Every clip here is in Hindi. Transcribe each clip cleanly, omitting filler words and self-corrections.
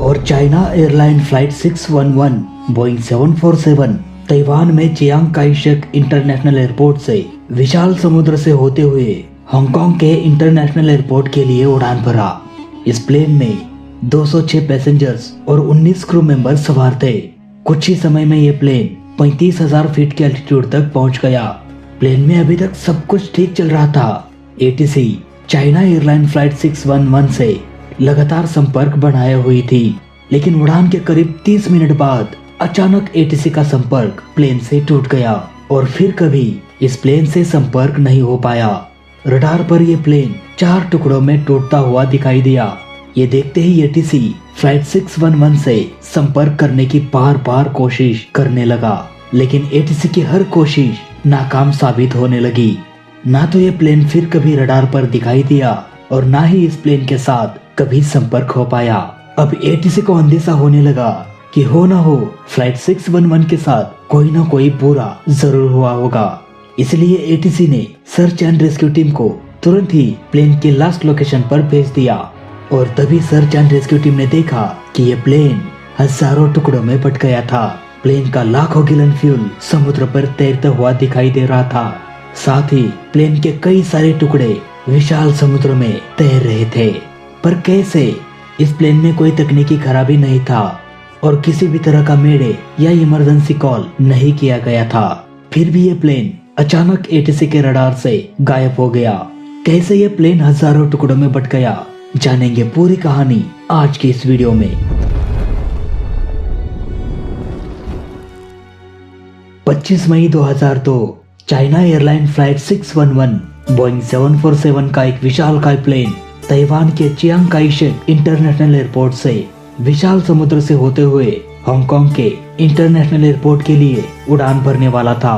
और China airline flight 611 Boeing 747 Taiwan में Chiang Kai Shek international airport से विशाल समुद्र से होते हुए हांगकांग के इंटरनेशनल एयरपोर्ट के लिए उड़ान भरा। इस प्लेन में 206 पैसेंजर्स और 19 क्रू मेंबर सवार थे। कुछ ही समय में ये प्लेन 35,000 फीट के एल्टीट्यूड तक पहुंच गया। प्लेन में अभी तक सब कुछ ठीक चल रहा था। एटीसी चाइना एयरलाइन फ्लाइट 611 से लगातार संपर्क बनाए हुई थी, लेकिन उड़ान के करीब 30 मिनट बाद अचानक एटीसी का संपर्क प्लेन से टूट गया और फिर कभी इस प्लेन से संपर्क नहीं हो पाया। रडार पर यह प्लेन 4 टुकड़ों में टूटता हुआ दिखाई दिया। ये देखते ही एटीसी फ्लाइट 611 से संपर्क करने की बार बार कोशिश करने लगा, लेकिन एटीसी की हर कोशिश नाकाम साबित होने लगी। ना तो ये प्लेन फिर कभी रडार पर दिखाई दिया और ना ही इस प्लेन के साथ कभी संपर्क हो पाया। अब एटीसी को अंदेशा होने लगा कि हो ना हो फ्लाइट 611 के साथ कोई ना कोई बुरा जरूर हुआ होगा। इसलिए एटीसी ने सर्च एंड रेस्क्यू टीम को तुरंत ही प्लेन के लास्ट लोकेशन पर भेज दिया और तभी सर्च एंड रेस्क्यू टीम ने देखा कि ये प्लेन हजारों टुकड़ों में बट गया था। प्लेन का लाखों गैलन फ्यूल समुद्र पर तैरता हुआ दिखाई दे रहा था। साथ ही प्लेन के कई सारे टुकड़े विशाल समुद्र में तैर रहे थे। पर कैसे? इस प्लेन में कोई तकनीकी खराबी नहीं था और किसी भी तरह का मेडे या इमरजेंसी कॉल नहीं किया गया था। फिर भी ये प्लेन अचानक एटीसी के रडार से गायब हो गया। कैसे ये प्लेन हजारों टुकड़ों में बट गया, जानेंगे पूरी कहानी आज की इस वीडियो में। 25 मई 2002 चाइना एयरलाइन फ्लाइट 611 बोइंग 747 का एक विशालकाय प्लेन ताइवान के Chiang Kai Shek international airport से विशाल समुद्र से होते हुए हांगकांग के इंटरनेशनल एयरपोर्ट के लिए उड़ान भरने वाला था।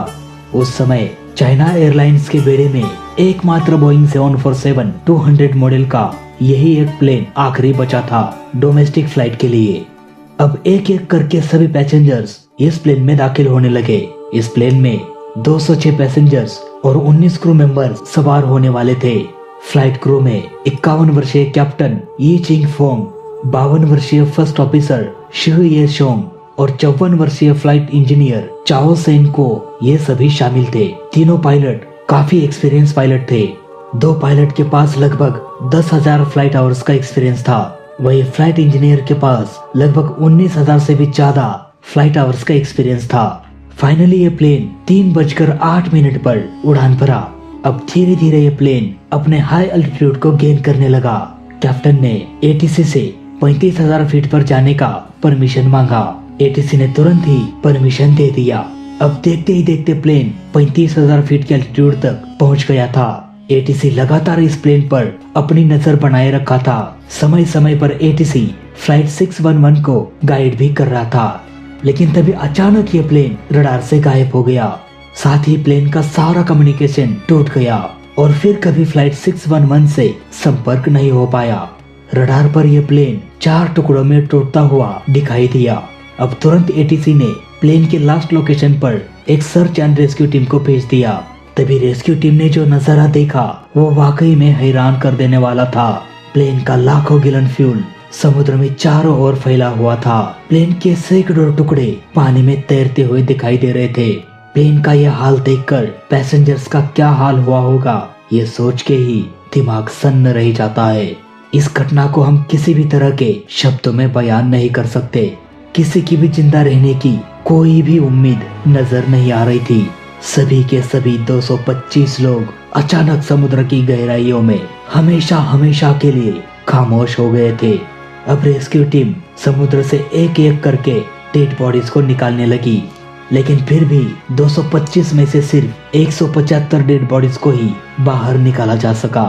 उस समय चाइना एयरलाइंस के बेड़े में एकमात्र बोइंग 747-200 मॉडल का यही एक प्लेन आखिरी बचा था डोमेस्टिक फ्लाइट के लिए। अब एक एक करके सभी पैसेंजर्स इस प्लेन में दाखिल होने लगे। इस प्लेन में 206 पैसेंजर्स और 19 क्रू मेंबर्स सवार होने वाले थे। फ्लाइट क्रू में 51 वर्षीय कैप्टन यी चिंग फोंग, 52 वर्षीय फर्स्ट ऑफिसर शिहु ये शोंग और 54 वर्षीय फ्लाइट इंजीनियर चाओ सेन को ये सभी शामिल थे। तीनों पायलट काफी एक्सपीरियंस पायलट थे। 2 पायलट के पास लगभग 10,000 फ्लाइट आवर्स का एक्सपीरियंस था। वही फ्लाइट इंजीनियर के पास लगभग 19,000 से भी ज्यादा फ्लाइट आवर्स का एक्सपीरियंस था। फाइनली ये प्लेन 3:08 पर उड़ान भरा। अब धीरे धीरे ये प्लेन अपने हाई अल्टीट्यूड को गेन करने लगा। कैप्टन ने एटीसी से 35,000 फीट पर जाने का परमिशन मांगा। एटीसी ने तुरंत ही परमिशन दे दिया। अब देखते ही देखते प्लेन 35,000 फीट के अल्टीट्यूड तक पहुंच गया था। एटीसी लगातार इस प्लेन पर अपनी नजर बनाए रखा था। समय समय पर एटीसी फ्लाइट 611 को गाइड भी कर रहा था, लेकिन तभी अचानक ये प्लेन रडार से गायब हो गया। साथ ही प्लेन का सारा कम्युनिकेशन टूट गया और फिर कभी फ्लाइट 611 से संपर्क नहीं हो पाया। रडार पर यह प्लेन 4 टुकड़ों में टूटता हुआ दिखाई दिया। अब तुरंत एटीसी ने प्लेन के लास्ट लोकेशन पर एक सर्च एंड रेस्क्यू टीम को भेज दिया। तभी रेस्क्यू टीम ने जो नजारा देखा वो वाकई में हैरान कर देने वाला था। प्लेन का लाखों गैलन फ्यूल समुद्र में चारों ओर फैला हुआ था। प्लेन के सैकड़ों टुकड़े पानी में तैरते हुए दिखाई दे रहे थे। प्लेन का यह हाल देखकर पैसेंजर्स का क्या हाल हुआ होगा, ये सोच के ही दिमाग सन्न रह जाता है। इस घटना को हम किसी भी तरह के शब्दों में बयान नहीं कर सकते। किसी की भी जिंदा रहने की कोई भी उम्मीद नजर नहीं आ रही थी। सभी के सभी 225 लोग अचानक समुद्र की गहराइयों में हमेशा हमेशा के लिए खामोश हो गए थे। अब रेस्क्यू टीम समुद्र से एक एक करके डेड बॉडीज को निकालने लगी, लेकिन फिर भी 225 में से सिर्फ 175 डेड बॉडीज को ही बाहर निकाला जा सका।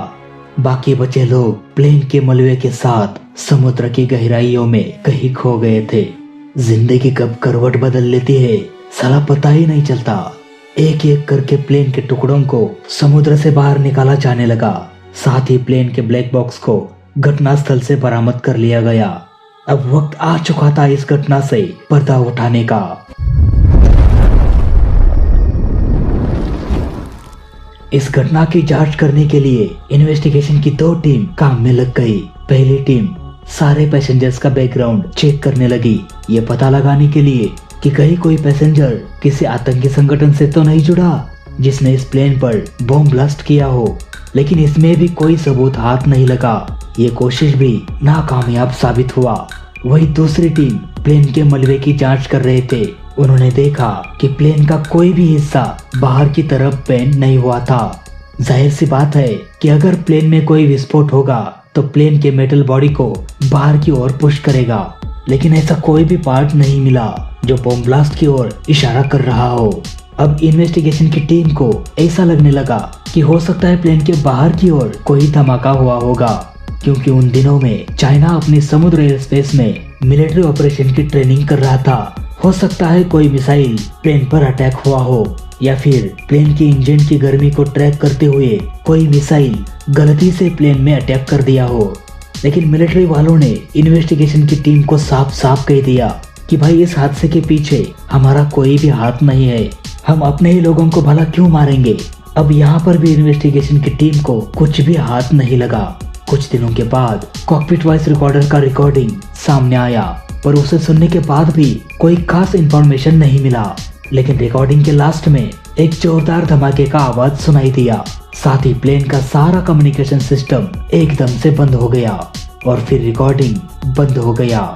बाकी बचे लोग प्लेन के मलबे के साथ समुद्र की गहराइयों में कहीं खो गए थे। जिंदगी कब करवट बदल लेती है साला पता ही नहीं चलता। एक एक करके प्लेन के टुकड़ों को समुद्र से बाहर निकाला जाने लगा। साथ ही प्लेन के ब्लैक बॉक्स को घटनास्थल से बरामद कर लिया गया। अब वक्त आ चुका था इस घटना से पर्दा उठाने का। इस घटना की जांच करने के लिए इन्वेस्टिगेशन की 2 टीम काम में लग गई। पहली टीम सारे पैसेंजर्स का बैकग्राउंड चेक करने लगी, ये पता लगाने के लिए कि कहीं कोई पैसेंजर किसी आतंकी संगठन से तो नहीं जुड़ा जिसने इस प्लेन पर बॉम्ब ब्लास्ट किया हो। लेकिन इसमें भी कोई सबूत हाथ नहीं लगा। ये कोशिश भी नाकामयाब साबित हुआ। वही दूसरी टीम प्लेन के मलबे की जांच कर रहे थे। उन्होंने देखा कि प्लेन का कोई भी हिस्सा बाहर की तरफ बेंड नहीं हुआ था। जाहिर सी बात है कि अगर प्लेन में कोई विस्फोट होगा तो प्लेन के मेटल बॉडी को बाहर की ओर पुश करेगा, लेकिन ऐसा कोई भी पार्ट नहीं मिला जो बॉम्ब ब्लास्ट की ओर इशारा कर रहा हो। अब इन्वेस्टिगेशन की टीम को ऐसा लगने लगा कि हो सकता है प्लेन के बाहर की ओर कोई धमाका हुआ होगा, क्योंकि उन दिनों में चाइना अपनी समुद्र एयर स्पेस में मिलिट्री ऑपरेशन की ट्रेनिंग कर रहा था। हो सकता है कोई मिसाइल प्लेन पर अटैक हुआ हो, या फिर प्लेन की इंजन की गर्मी को ट्रैक करते हुए कोई मिसाइल गलती से प्लेन में अटैक कर दिया हो। लेकिन मिलिट्री वालों ने इन्वेस्टिगेशन की टीम को साफ साफ कह दिया कि भाई इस हादसे के पीछे हमारा कोई भी हाथ नहीं है, हम अपने ही लोगों को भला क्यों मारेंगे। अब यहाँ पर भी इन्वेस्टिगेशन की टीम को कुछ भी हाथ नहीं लगा। कुछ दिनों के बाद कॉकपिट वॉइस रिकॉर्डर का रिकॉर्डिंग सामने आया, पर उसे सुनने के बाद भी कोई खास इंफॉर्मेशन नहीं मिला। लेकिन रिकॉर्डिंग के लास्ट में एक जोरदार धमाके का आवाज सुनाई दिया। साथ ही प्लेन का सारा कम्युनिकेशन सिस्टम एकदम से बंद हो गया और फिर रिकॉर्डिंग बंद हो गया।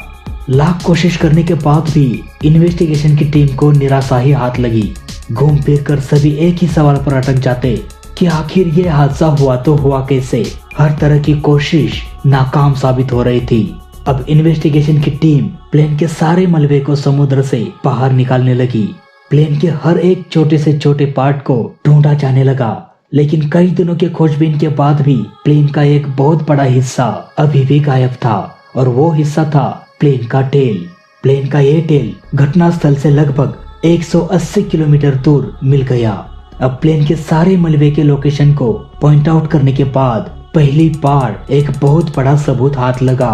लाख कोशिश करने के बाद भी इन्वेस्टिगेशन की टीम को निराशा ही हाथ लगी। घूम फिर कर सभी एक ही सवाल पर अटक जाते कि आखिर ये हादसा हुआ तो हुआ कैसे। हर तरह की कोशिश नाकाम साबित हो रही थी। अब इन्वेस्टिगेशन की टीम प्लेन के सारे मलबे को समुद्र से बाहर निकालने लगी। प्लेन के हर एक छोटे से छोटे पार्ट को ढूंढा जाने लगा, लेकिन कई दिनों के खोजबीन के बाद भी प्लेन का एक बहुत बड़ा हिस्सा अभी भी गायब था, और वो हिस्सा था प्लेन का टेल। प्लेन का ये टेल घटनास्थल से लगभग 180 किलोमीटर दूर मिल गया। अब प्लेन के सारे मलबे के लोकेशन को पॉइंट आउट करने के बाद पहली बार एक बहुत बड़ा सबूत हाथ लगा।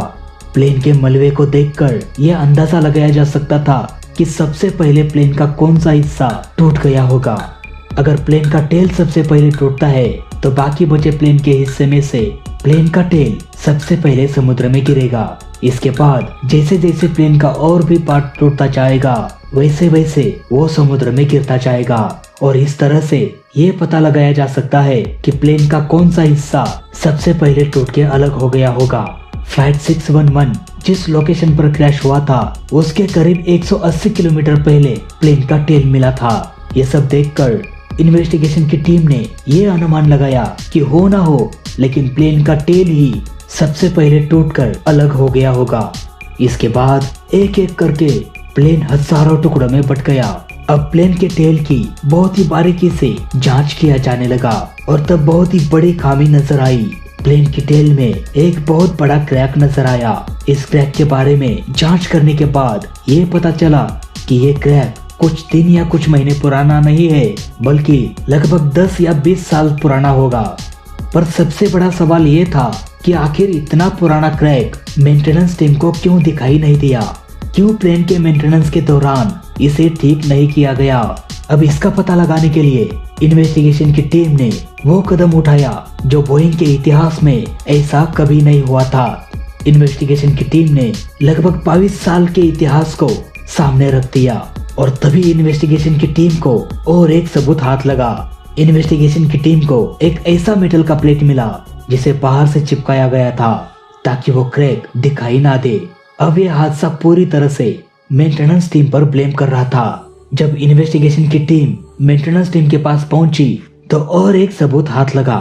प्लेन के मलबे को देखकर यह अंदाजा लगाया जा सकता था कि सबसे पहले प्लेन का कौन सा हिस्सा टूट गया होगा। अगर प्लेन का टेल सबसे पहले टूटता है तो बाकी बचे प्लेन के हिस्से में से प्लेन का टेल सबसे पहले समुद्र में गिरेगा। इसके बाद जैसे जैसे प्लेन का और भी पार्ट टूटता जाएगा वैसे वैसे वो समुद्र में गिरता जाएगा, और इस तरह से ये पता लगाया जा सकता है कि प्लेन का कौन सा हिस्सा सबसे पहले टूट के अलग हो गया होगा। फ्लाइट 611 जिस लोकेशन पर क्रैश हुआ था उसके करीब 180 किलोमीटर पहले प्लेन का टेल मिला था। ये सब देखकर इन्वेस्टिगेशन की टीम ने ये अनुमान लगाया कि हो ना हो लेकिन प्लेन का टेल ही सबसे पहले टूटकर अलग हो गया होगा। इसके बाद एक एक करके प्लेन हजारों टुकड़ों में बट गया। अब प्लेन के टेल की बहुत ही बारीकी से जांच किया जाने लगा, और तब बहुत ही बड़ी खामी नजर आई। प्लेन की टेल में एक बहुत बड़ा क्रैक नजर आया। इस क्रैक के बारे में जांच करने के बाद ये पता चला कि ये क्रैक कुछ दिन या कुछ महीने पुराना नहीं है, बल्कि लगभग 10 या 20 साल पुराना होगा। पर सबसे बड़ा सवाल ये था कि आखिर इतना पुराना क्रैक मेंटेनेंस टीम को क्यों दिखाई नहीं दिया, क्यों प्लेन के मेंटेनेंस के दौरान इसे ठीक नहीं किया गया। अब इसका पता लगाने के लिए इन्वेस्टिगेशन की टीम ने वो कदम उठाया जो बोइंग के इतिहास में ऐसा कभी नहीं हुआ था। इन्वेस्टिगेशन की टीम ने लगभग 22 साल के इतिहास को सामने रख दिया, और तभी इन्वेस्टिगेशन की टीम को और एक सबूत हाथ लगा। इन्वेस्टिगेशन की टीम को एक ऐसा मेटल का प्लेट मिला जिसे बाहर से चिपकाया गया था ताकि वो क्रैक दिखाई ना दे। अब यह हादसा पूरी तरह से मेंटेनेंस टीम पर ब्लेम कर रहा था। जब इन्वेस्टिगेशन की टीम मेंटेनेंस टीम के पास पहुंची तो और एक सबूत हाथ लगा।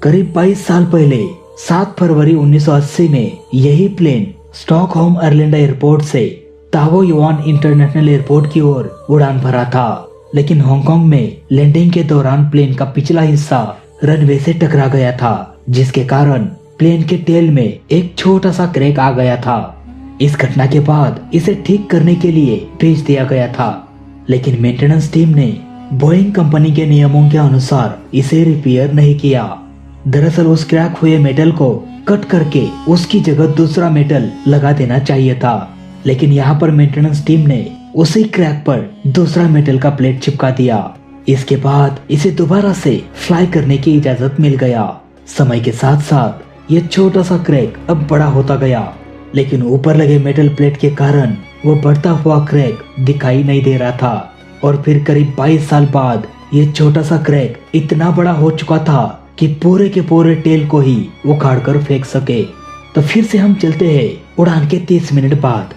करीब 22 साल पहले 7 फरवरी 1980 में यही प्लेन स्टॉकहोम आयरलैंड एयरपोर्ट से तावो युआन इंटरनेशनल एयरपोर्ट की ओर उड़ान भरा था, लेकिन हांगकांग में लैंडिंग के दौरान प्लेन का पिछला हिस्सा रनवे से टकरा गया था, जिसके कारण प्लेन के टेल में एक छोटा सा क्रैक आ गया था। इस घटना के बाद इसे ठीक करने के लिए भेज दिया गया था, लेकिन मेंटेनेंस टीम ने बोइंग कंपनी के नियमों के अनुसार इसे रिपेयर नहीं किया। दरअसल उस क्रैक हुए मेटल को कट करके उसकी जगह दूसरा मेटल लगा देना चाहिए था, लेकिन यहाँ पर मेंटेनेंस टीम ने उसी क्रैक पर दूसरा मेटल का प्लेट चिपका दिया। इसके बाद इसे दोबारा से फ्लाई करने की इजाजत मिल गया। समय के साथ साथ ये छोटा सा क्रैक अब बड़ा होता गया। लेकिन ऊपर लगे मेटल प्लेट के कारण वो बढ़ता हुआ क्रैक दिखाई नहीं दे रहा था। और फिर करीब 22 साल बाद ये छोटा सा क्रैक इतना बड़ा हो चुका था कि पूरे के पूरे टेल को ही उखाड़ कर फेंक सके। तो फिर से हम चलते हैं उड़ान के 30 मिनट बाद।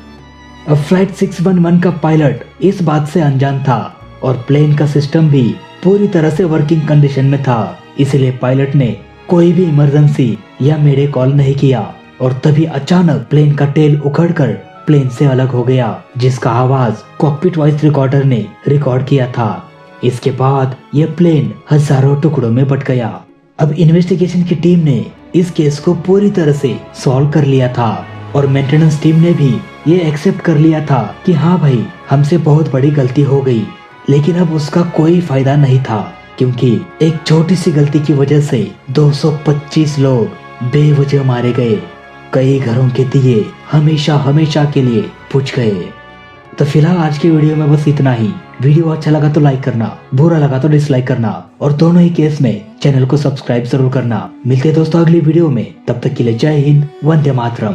अब फ्लाइट 611 का पायलट इस बात से अनजान था और प्लेन का सिस्टम भी पूरी तरह से वर्किंग कंडीशन में था, इसलिए पायलट ने कोई भी इमरजेंसी या मेडे कॉल नहीं किया। और तभी अचानक प्लेन का टेल उखड़कर प्लेन से अलग हो गया, जिसका आवाज कॉकपिट वॉइस रिकॉर्डर ने रिकॉर्ड किया था। इसके बाद यह प्लेन हजारों टुकड़ों में बट गया। अब इन्वेस्टिगेशन की टीम ने इस केस को पूरी तरह से सॉल्व कर लिया था और मेंटेनेंस टीम ने भी ये एक्सेप्ट कर लिया था कि हाँ भाई, हमसे बहुत बड़ी गलती हो गई। लेकिन अब उसका कोई फायदा नहीं था, क्योंकि एक छोटी सी गलती की वजह से 225 लोग बेवजह मारे गए। कई घरों के दिए हमेशा हमेशा के लिए बुझ गए। तो फिलहाल आज की वीडियो में बस इतना ही। वीडियो अच्छा लगा तो लाइक करना, बुरा लगा तो डिसलाइक करना, और दोनों ही केस में चैनल को सब्सक्राइब जरूर करना। मिलते हैं दोस्तों अगली वीडियो में, तब तक के लिए जय हिंद, वंदे मातरम।